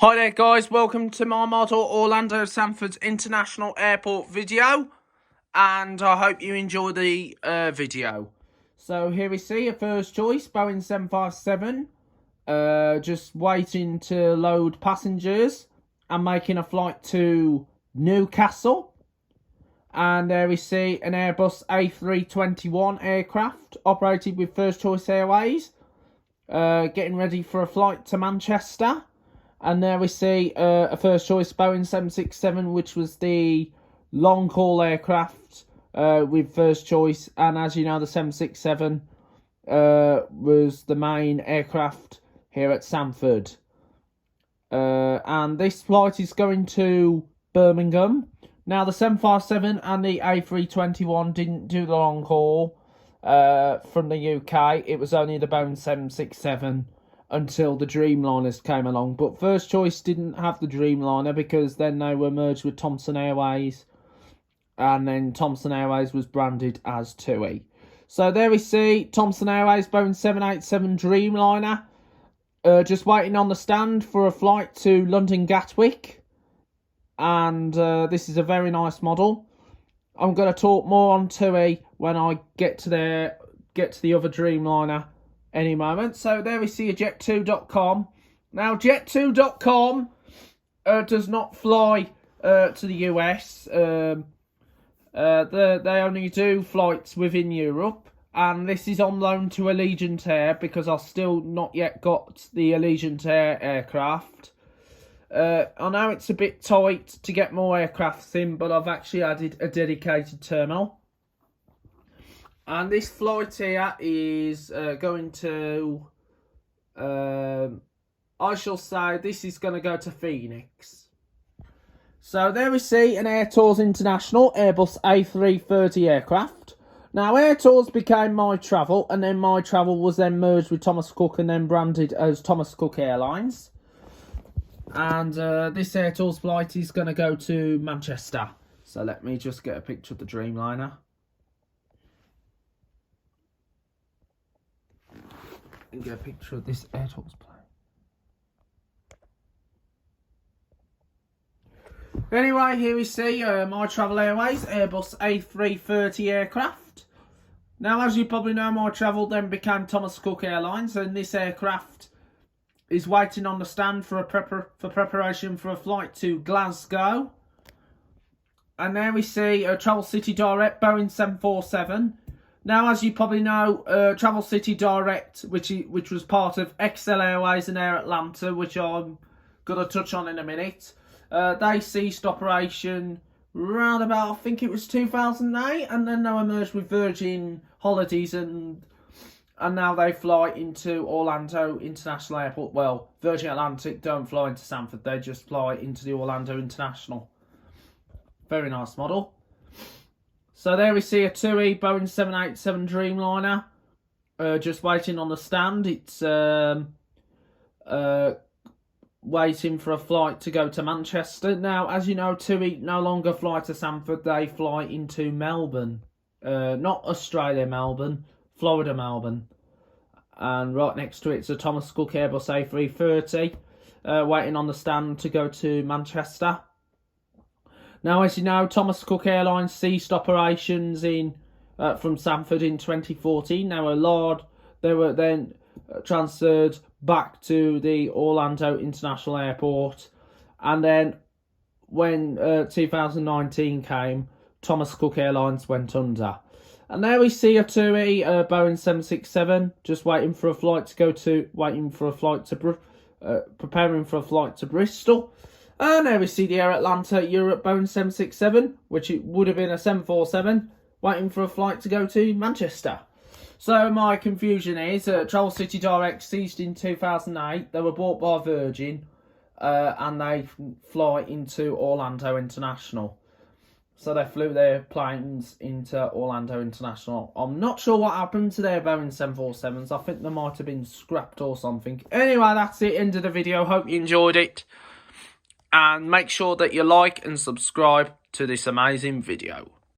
Hi there guys, welcome to my model Orlando Sanford's International Airport video, and I hope you enjoy the video. So here we see a first choice, Boeing 757, just waiting to load passengers and making a flight to Newcastle. And there we see an Airbus A321 aircraft operated with First Choice Airways, getting ready for a flight to Manchester. And there we see a first choice Boeing 767, which was the long haul aircraft with first choice. And as you know, the 767 was the main aircraft here at Sanford. And this flight is going to Birmingham. Now, the 757 and the A321 didn't do the long haul from the UK. It was only the Boeing 767. Until the Dreamliners came along. But First Choice didn't have the Dreamliner because then they were merged with Thomson Airways. And then Thomson Airways was branded as TUI. So there we see Thomson Airways Boeing 787 Dreamliner. Just waiting on the stand for a flight to London Gatwick. And this is a very nice model. I'm going to talk more on TUI when I get to the other Dreamliner any moment. So there we see a Jet2.com. Now, Jet2.com does not fly to the US. They only do flights within Europe. And this is on loan to Allegiant Air because I've still not yet got the Allegiant Air aircraft. I know it's a bit tight to get more aircrafts in, but I've actually added a dedicated terminal. And this flight here is going to, I shall say, this is going to go to Phoenix. So there we see an Air Tours International Airbus A330 aircraft. Now, Air Tours became My Travel, and then My Travel was then merged with Thomas Cook and then branded as Thomas Cook Airlines. And this Air Tours flight is going to go to Manchester. So let me just get a picture of the Dreamliner. And get a picture of this Air Tours plane. Anyway, here we see My Travel Airways Airbus A330 aircraft. Now, as you probably know, My Travel then became Thomas Cook Airlines, and this aircraft is waiting on the stand for preparation for a flight to Glasgow. And there we see a Travel City Direct Boeing 747. Now, as you probably know, Travel City Direct, which was part of XL Airways and Air Atlanta, which I'm going to touch on in a minute, they ceased operation around about, I think it was 2008, and then they were merged with Virgin Holidays, and now they fly into Orlando International Airport. Well, Virgin Atlantic don't fly into Sanford, they just fly into the Orlando International. Very nice model. So there we see a TUI Boeing 787 Dreamliner, just waiting on the stand. It's waiting for a flight to go to Manchester. Now, as you know, TUI no longer fly to Sanford, they fly into Melbourne. Not Australia Melbourne, Florida Melbourne. And right next to it's a Thomas Cook Airbus A330, waiting on the stand to go to Manchester. Now, as you know, Thomas Cook Airlines ceased operations from Sanford in 2014. They were then transferred back to the Orlando International Airport. And then when 2019 came, Thomas Cook Airlines went under. And there we see a TUI Boeing 767 just preparing for a flight to Bristol. And there we see the Air Atlanta Europe Boeing 767, which it would have been a 747, waiting for a flight to go to Manchester. So my confusion is, Travel City Direct ceased in 2008. They were bought by Virgin, and they fly into Orlando International. So they flew their planes into Orlando International. I'm not sure what happened to their Boeing 747s. I think they might have been scrapped or something. Anyway, that's the end of the video. Hope you enjoyed it. And make sure that you like and subscribe to this amazing video.